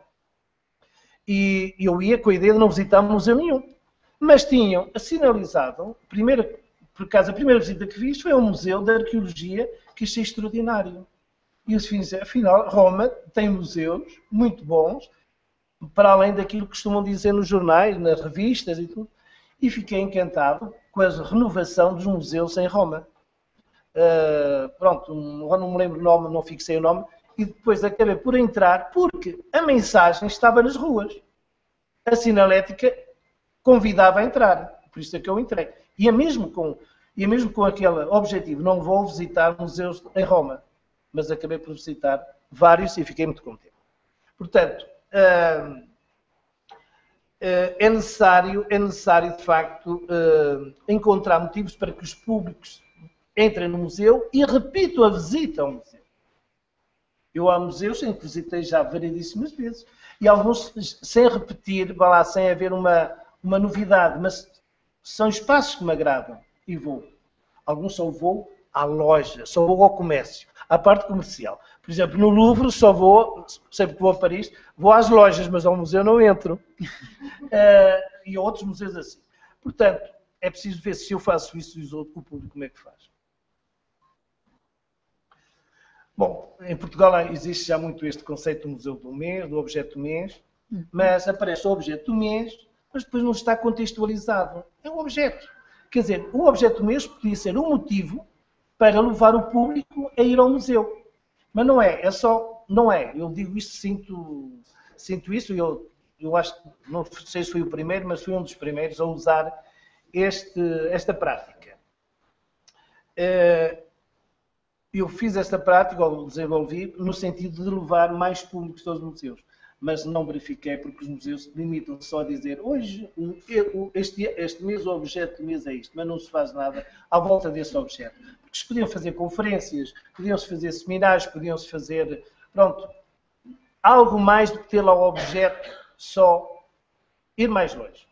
E eu ia com a ideia de não visitar museu nenhum. Mas tinham sinalizado, por acaso a primeira visita que fiz foi a um museu de arqueologia que achei extraordinário. E eu disse, afinal, Roma tem museus muito bons, para além daquilo que costumam dizer nos jornais, nas revistas e tudo. E fiquei encantado com a renovação dos museus em Roma. Pronto, não me lembro o nome, não fixei o nome, e depois acabei por entrar, porque a mensagem estava nas ruas. A sinalética convidava a entrar, por isso é que eu entrei. E é mesmo com aquele objetivo, não vou visitar museus em Roma, mas acabei por visitar vários e fiquei muito contente. Portanto, é necessário de facto encontrar motivos para que os públicos entrem no museu e repitam a visita ao museu. Eu há museus em que visitei já variedíssimas vezes e alguns sem repetir, sem haver uma novidade, mas são espaços que me agradam e vou. Alguns só vou à loja, só vou ao comércio, à parte comercial. Por exemplo, no Louvre só vou, sempre que vou a Paris, vou às lojas, mas ao museu não entro. E a outros museus assim. Portanto, é preciso ver se eu faço isso e o público como é que faz. Bom, em Portugal existe já muito este conceito do museu do mês, do objeto do mês, mas aparece o objeto do mês, mas depois não está contextualizado. É um objeto. Quer dizer, o objeto do mês podia ser um motivo para levar o público a ir ao museu. Mas não é, não é. Eu digo isto, sinto isso, e eu acho, não sei se fui o primeiro, mas fui um dos primeiros a usar esta prática. Eu fiz esta prática, ou desenvolvi, no sentido de levar mais públicos aos museus. Mas não verifiquei, porque os museus limitam só a dizer hoje, este mês, o objeto do mês é isto, mas não se faz nada à volta desse objeto. Porque se podiam fazer conferências, podiam-se fazer seminários, podiam-se fazer, pronto, algo mais do que ter lá o objeto, só ir mais longe.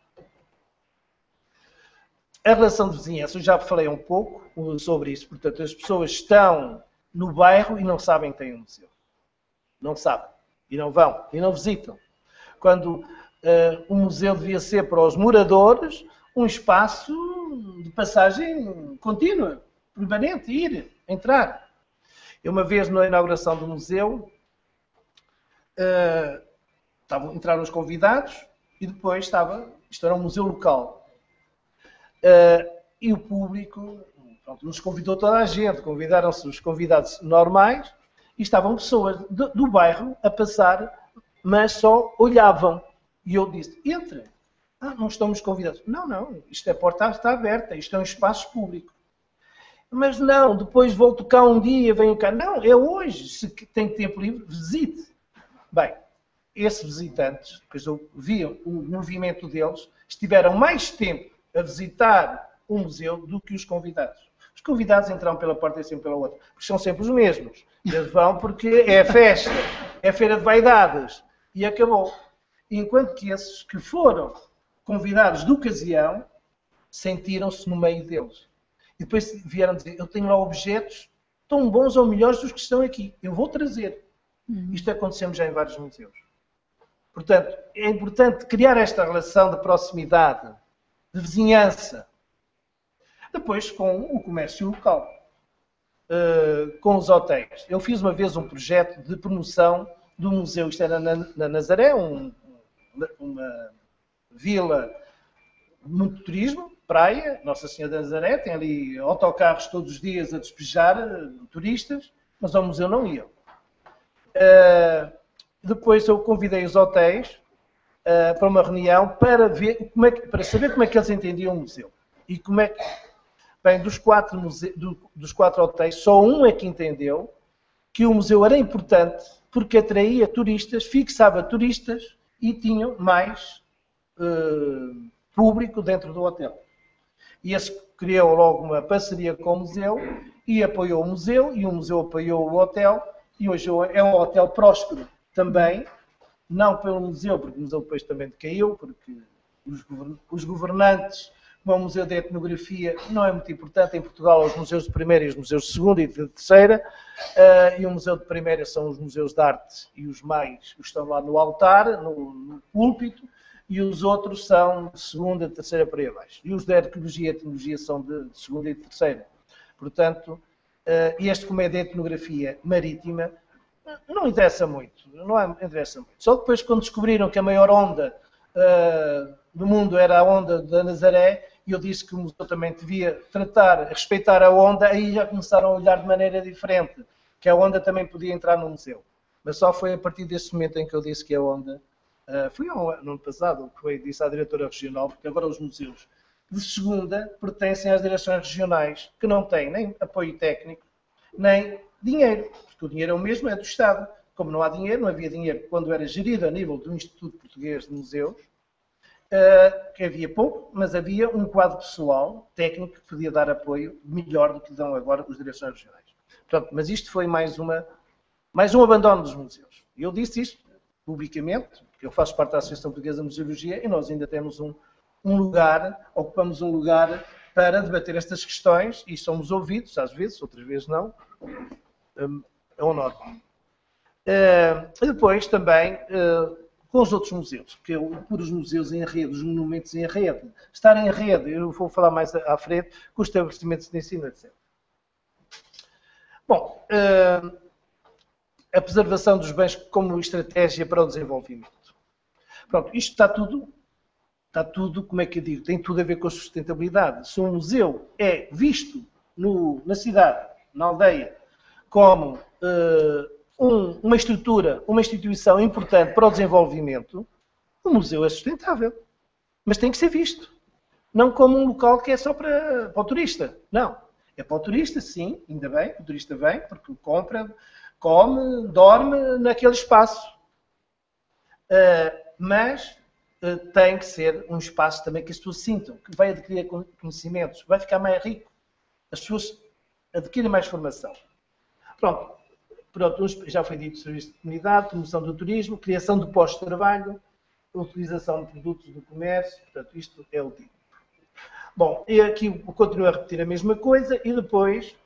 A relação de vizinhança, eu já falei um pouco sobre isso, portanto, as pessoas estão no bairro e não sabem que têm um museu. Não sabem. E não vão, e não visitam. Quando o museu devia ser para os moradores um espaço de passagem contínua, permanente, ir, entrar. Eu uma vez na inauguração do museu, entraram os convidados E depois isto era um museu local. E o público, pronto, nos convidou toda a gente, convidaram-se os convidados normais, e estavam pessoas do bairro a passar, mas só olhavam. E eu disse, entrem. Não estamos convidados. Não, isto a porta está aberta, isto é um espaço público. Mas não, depois volto cá um dia, venho cá. Não, é hoje, se tem tempo livre, visite. Bem, esses visitantes, depois eu via o movimento deles, estiveram mais tempo a visitar o museu do que os convidados. Os convidados entram pela porta e sempre pela outra, porque são sempre os mesmos. Eles vão porque é festa, é feira de vaidades, e acabou. Enquanto que esses que foram convidados de ocasião, sentiram-se no meio deles. E depois vieram dizer, eu tenho lá objetos tão bons ou melhores dos que estão aqui, eu vou trazer. Isto aconteceu já em vários museus. Portanto, é importante criar esta relação de proximidade, de vizinhança. Depois, com o comércio local, com os hotéis. Eu fiz uma vez um projeto de promoção do museu, isto era na Nazaré, uma vila de muito turismo, praia, Nossa Senhora da Nazaré, tem ali autocarros todos os dias a despejar turistas, mas ao museu não iam. Depois eu convidei os hotéis para uma reunião para saber como é que eles entendiam o museu. E como é que, bem, dos quatro hotéis, só um é que entendeu que o museu era importante porque atraía turistas, fixava turistas e tinha mais público dentro do hotel. E esse criou logo uma parceria com o museu e apoiou o museu, e o museu apoiou o hotel, e hoje é um hotel próspero também, não pelo museu, porque o museu depois também decaiu, porque os governantes, como o Museu de Etnografia, não é muito importante em Portugal, os museus de primeira e os museus de segunda e de terceira, e o museu de primeira são os museus de arte e os mais estão lá no altar, no púlpito, e os outros são de segunda, terceira para aí abaixo. E os de arqueologia e etnologia são de segunda e terceira. Portanto, este, como é de etnografia marítima, não interessa muito. Só depois, quando descobriram que a maior onda do mundo era a onda da Nazaré, e eu disse que o museu também devia respeitar a onda, aí já começaram a olhar de maneira diferente, que a onda também podia entrar no museu. Mas só foi a partir desse momento em que eu disse que a onda... Foi no ano passado que eu disse à diretora regional, porque agora os museus de segunda pertencem às direções regionais, que não têm nem apoio técnico, nem dinheiro, porque o dinheiro é o mesmo, é do Estado. Como não há dinheiro, não havia dinheiro quando era gerido a nível do Instituto Português de Museus, que havia pouco, mas havia um quadro pessoal, técnico, que podia dar apoio melhor do que dão agora as direções regionais. Portanto, mas isto foi mais um abandono dos museus. Eu disse isto publicamente, porque eu faço parte da Associação Portuguesa de Museologia e nós ainda temos um lugar, ocupamos um lugar para debater estas questões e somos ouvidos, às vezes, outras vezes não, é o normal. Depois também com os outros museus, porque eu por os museus em rede, os monumentos em rede, estar em rede, eu vou falar mais à frente, com os estabelecimentos de ensino, etc. Bom, a preservação dos bens como estratégia para o desenvolvimento. Pronto, isto está tudo, como é que eu digo, tem tudo a ver com a sustentabilidade. Se um museu é visto na cidade, na aldeia, como uma estrutura, uma instituição importante para o desenvolvimento, o museu é sustentável. Mas tem que ser visto. Não como um local que é só para o turista. Não. É para o turista, sim, ainda bem, o turista vem, porque compra, come, dorme naquele espaço. Mas tem que ser um espaço também que as pessoas sintam, que vai adquirir conhecimentos, vai ficar mais rico. As pessoas adquirem mais formação. Pronto, já foi dito, serviço de comunidade, promoção do turismo, criação de postos de trabalho, utilização de produtos do comércio, portanto, isto é o tipo. Bom, e aqui eu continuo a repetir a mesma coisa e depois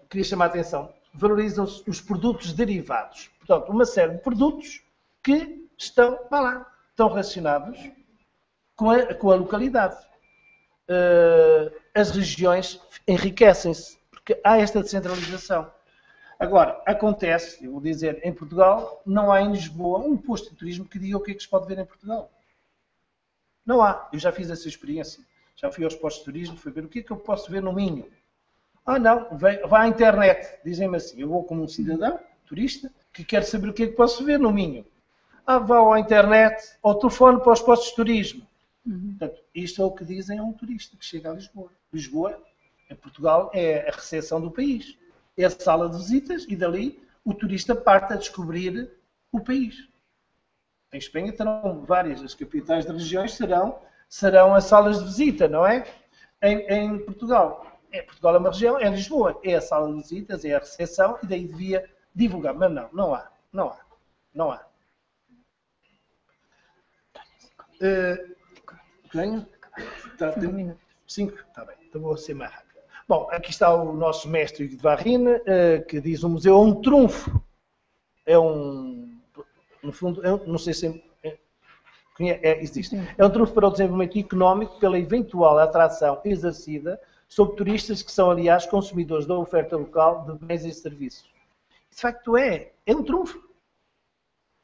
queria chamar a atenção, valorizam-se os produtos derivados. Portanto, uma série de produtos que estão relacionados com a localidade. As regiões enriquecem-se, porque há esta descentralização. Agora, acontece, eu vou dizer, em Portugal, não há em Lisboa um posto de turismo que diga o que é que se pode ver em Portugal. Não há. Eu já fiz essa experiência. Já fui aos postos de turismo, fui ver o que é que eu posso ver no Minho. Ah, não, vá à internet. Dizem-me assim, eu vou como um cidadão, turista, que quer saber o que é que posso ver no Minho. Ah, vá à internet, ao telefone para os postos de turismo. Portanto, isto é o que dizem a um turista que chega a Lisboa. Lisboa, em Portugal, é a recepção do país. É a sala de visitas e dali o turista parte a descobrir o país. Em Espanha terão várias, as capitais de regiões serão as salas de visita, não é? Em Portugal. Portugal é uma região, é Lisboa, é a sala de visitas, é a recepção e daí devia divulgar. Mas não há. Tenho? 5 minutos. 5? Está bem, então vou ser mais rápido. Bom, aqui está o nosso mestre de Varrine, que diz: o museu é um trunfo. No fundo, não sei se existe. É um trunfo para o desenvolvimento económico pela eventual atração exercida sobre turistas que são, aliás, consumidores da oferta local de bens e serviços. De facto é um trunfo.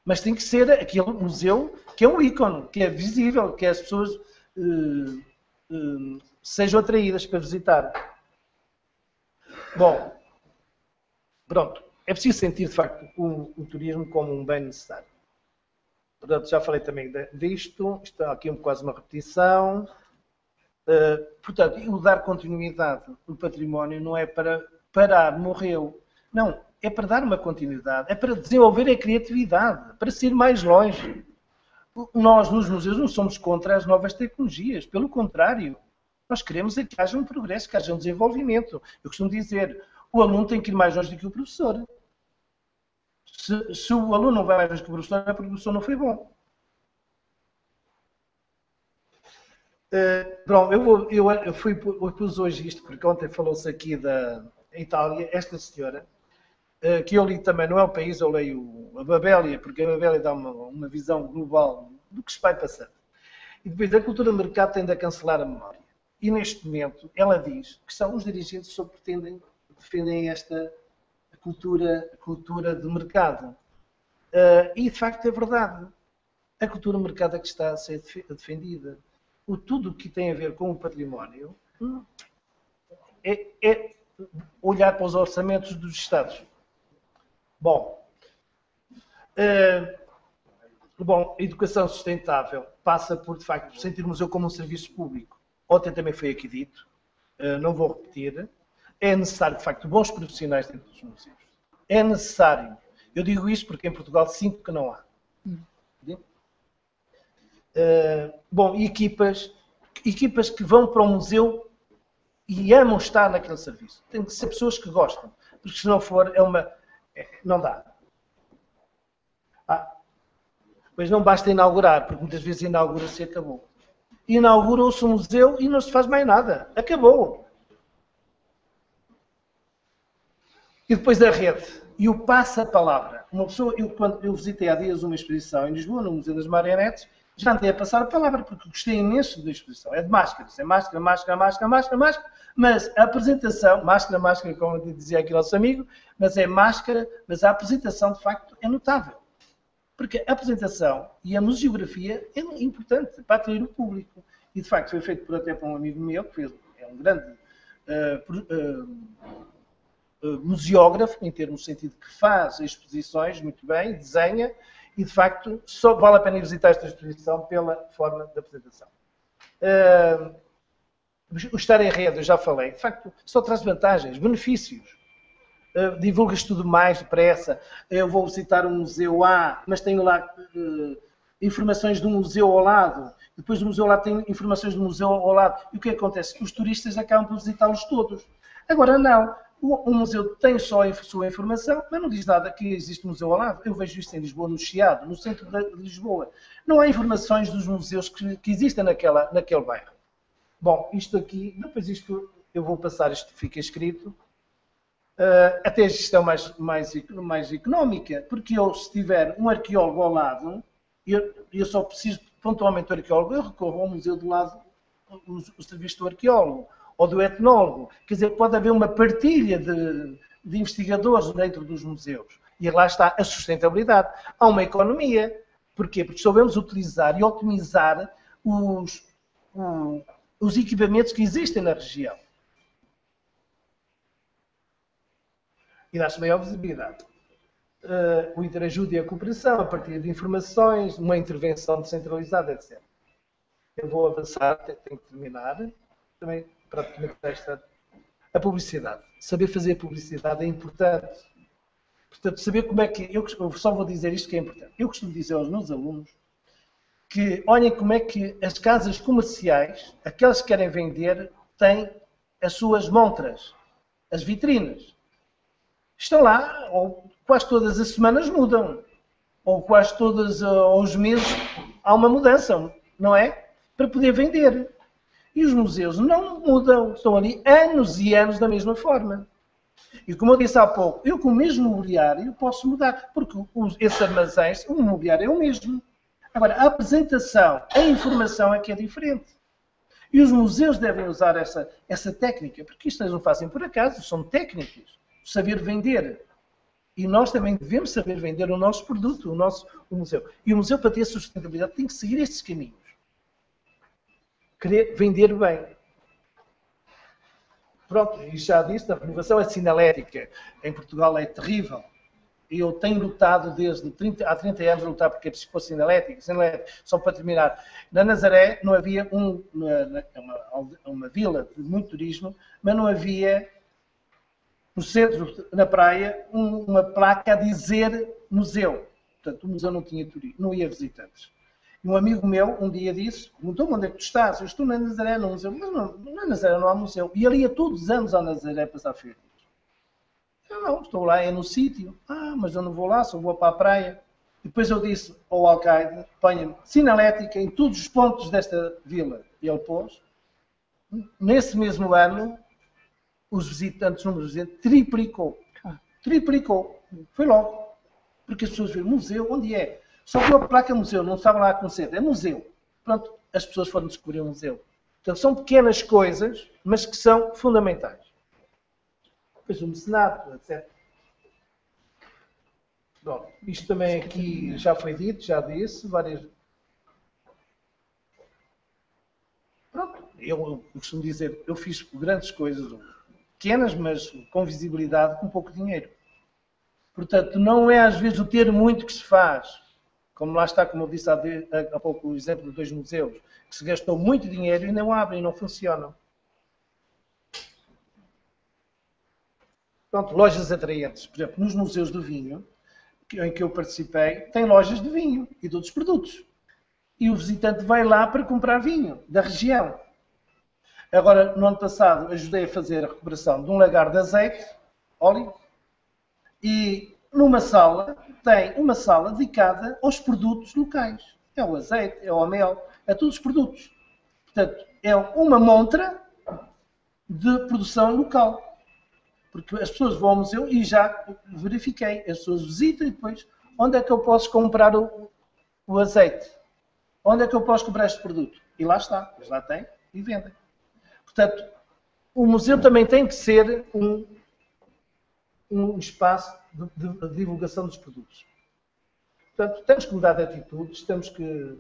Mas tem que ser aquele museu que é um ícone, que é visível, que as pessoas sejam atraídas para visitar. Bom, pronto. É preciso sentir, de facto, o turismo como um bem necessário. Portanto, já falei também disto. Está aqui quase uma repetição. Portanto, o dar continuidade no património não é para parar, morreu. Não, é para dar uma continuidade. É para desenvolver a criatividade, para ser mais longe. Nós, nos museus, não somos contra as novas tecnologias. Pelo contrário. Nós queremos é que haja um progresso, que haja um desenvolvimento. Eu costumo dizer, o aluno tem que ir mais longe do que o professor. Se o aluno não vai mais longe do que o professor, é porque o professor não foi bom. Pronto, eu pus hoje isto, porque ontem falou-se aqui da Itália, esta senhora, que eu li também, não é o país, eu leio a Babélia, porque a Babélia dá uma visão global do que se vai passando. E depois a cultura do mercado tende a cancelar a memória. E neste momento ela diz que são os dirigentes que defendem esta cultura de mercado. E de facto é verdade. A cultura de mercado é que está a ser defendida. Tudo o que tem a ver com o património é olhar para os orçamentos dos Estados. Bom, a educação sustentável passa por, de facto, sentir o museu como um serviço público. Ontem também foi aqui dito, não vou repetir. É necessário, de facto, bons profissionais dentro dos museus. É necessário. Eu digo isto porque em Portugal sinto que não há. Bom, e equipas que vão para o museu e amam estar naquele serviço. Tem que ser pessoas que gostam, porque se não for, não dá. Pois não basta inaugurar, porque muitas vezes inaugura-se e acabou. Inaugura-se o museu e não se faz mais nada. Acabou. E depois a rede. E o passa-palavra. Uma pessoa, quando eu visitei há dias uma exposição em Lisboa, no Museu das Marionetes, já andei a passar a palavra, porque gostei imenso da exposição. É de máscaras. É máscara, mas a apresentação, máscara, como dizia aqui o nosso amigo, mas é máscara, mas a apresentação, de facto, é notável. Porque a apresentação e a museografia é importante para atrair o público. E, de facto, foi feito até por um amigo meu, que é um grande museógrafo, em termos de sentido que faz exposições muito bem, desenha, e, de facto, só vale a pena visitar esta exposição pela forma de apresentação. O estar em rede, eu já falei, de facto, só traz vantagens, benefícios. Divulgas tudo mais depressa. Eu vou visitar um museu A, mas tenho lá informações do museu ao lado. Depois do museu lá tem informações do museu ao lado. E o que acontece? Os turistas acabam por visitá-los todos. Agora não. O museu tem só a sua informação, mas não diz nada que existe um museu ao lado. Eu vejo isto em Lisboa, no Chiado, no centro de Lisboa. Não há informações dos museus que existem naquele bairro. Bom, isto aqui, depois isto, eu vou passar, isto fica escrito. Até a gestão mais económica, porque se tiver um arqueólogo ao lado, eu só preciso pontualmente do arqueólogo, eu recorro ao museu do lado, o serviço do arqueólogo, ou do etnólogo. Quer dizer, pode haver uma partilha de investigadores dentro dos museus. E lá está a sustentabilidade. Há uma economia. Porquê? Porque sabemos utilizar e otimizar os equipamentos que existem na região. E dá-se maior visibilidade. O interajuda e a cooperação, a partir de informações, uma intervenção descentralizada, etc. Eu vou avançar, tenho que terminar. Também, praticamente, a publicidade. Saber fazer publicidade é importante. Portanto, saber como é que... Eu só vou dizer isto que é importante. Eu costumo dizer aos meus alunos que olhem como é que as casas comerciais, aquelas que querem vender, têm as suas montras, as vitrinas. Estão lá, ou quase todas as semanas mudam, ou quase todos os meses há uma mudança, não é? Para poder vender. E os museus não mudam, estão ali anos e anos da mesma forma. E como eu disse há pouco, eu com o mesmo mobiliário posso mudar, porque esses armazéns, o mobiliário é o mesmo. Agora, a apresentação, a informação é que é diferente. E os museus devem usar essa técnica, porque isto eles não fazem por acaso, são técnicas. Saber vender. E nós também devemos saber vender o nosso produto, o museu. E o museu, para ter sustentabilidade, tem que seguir estes caminhos. Querer vender bem. Pronto, e já disse, a renovação é sinalética. Em Portugal é terrível. E eu tenho lutado há 30 anos a lutar porque fosse sinalética. Só para terminar, na Nazaré não havia uma vila de muito turismo, mas não havia no centro, na praia, uma placa a dizer museu. Portanto, o museu não tinha turismo, não ia visitantes. E um amigo meu, um dia disse, perguntou-me onde é que tu estás? Eu estou na Nazaré, no museu. Mas não, na Nazaré não há museu. E ele ia todos os anos à Nazaré passar férias. Eu não, estou lá, é no sítio. Ah, mas eu não vou lá, só vou para a praia. Depois eu disse ao alcaide, ponha-me sinalética em todos os pontos desta vila. E ele pôs. Nesse mesmo ano, os visitantes, o número de visitantes, triplicou. Triplicou. Foi logo. Porque as pessoas viram museu, onde é? Só que a placa museu, não estavam lá a conhecer, é museu. Pronto, as pessoas foram descobrir o museu. Portanto, são pequenas coisas, mas que são fundamentais. Depois o mecenato, etc. Bom, isto também aqui já foi dito, já disse, várias... Pronto, eu costumo dizer, eu fiz grandes coisas, pequenas, mas com visibilidade, com pouco dinheiro. Portanto, não é às vezes o ter muito que se faz. Como lá está, como eu disse há pouco, o exemplo dos 2 museus, que se gastou muito dinheiro e não abrem, não funcionam. Pronto, lojas atraentes. Por exemplo, nos museus do vinho, em que eu participei, tem lojas de vinho e de outros produtos. E o visitante vai lá para comprar vinho da região. Agora, no ano passado, ajudei a fazer a recuperação de um lagar de azeite, óleo, e numa sala, tem uma sala dedicada aos produtos locais. É o azeite, é o mel, é todos os produtos. Portanto, é uma montra de produção local. Porque as pessoas vão ao museu e já verifiquei. As pessoas visitam e depois, onde é que eu posso comprar o azeite? Onde é que eu posso comprar este produto? E lá está. Eles lá têm e vendem. Portanto, o museu também tem que ser um espaço de divulgação dos produtos. Portanto, temos que mudar de atitudes, temos que...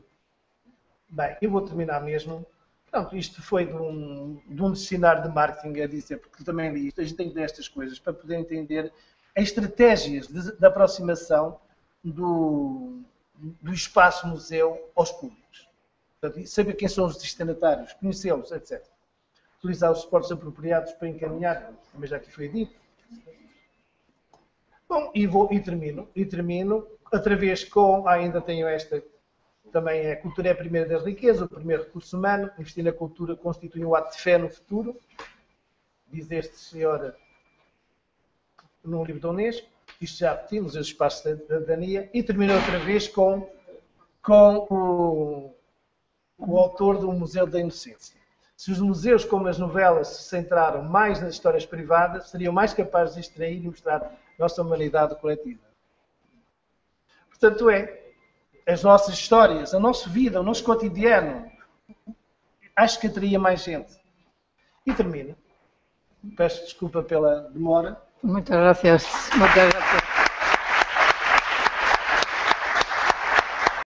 Bem, eu vou terminar mesmo. Pronto, isto foi de um dicionário de marketing a dizer, porque também li isto, a gente tem que ler estas coisas para poder entender as estratégias de aproximação do espaço museu aos públicos. Portanto, saber quem são os destinatários, conhecê-los, etc. Utilizar os suportes apropriados para encaminhar, também já aqui foi dito. Bom, e termino outra vez com, ainda tenho esta, também a cultura é a primeira das riquezas, o primeiro recurso humano, investir na cultura constitui um ato de fé no futuro, diz este senhor num livro da Unesco, isto já repetimos, os espaços de cidadania, e termino outra vez com o autor do Museu da Inocência. Se os museus, como as novelas, se centraram mais nas histórias privadas, seriam mais capazes de extrair e mostrar a nossa humanidade coletiva. Portanto, as nossas histórias, a nossa vida, o nosso cotidiano, acho que atraía mais gente. E termino. Peço desculpa pela demora. Muchas gracias. Muchas gracias.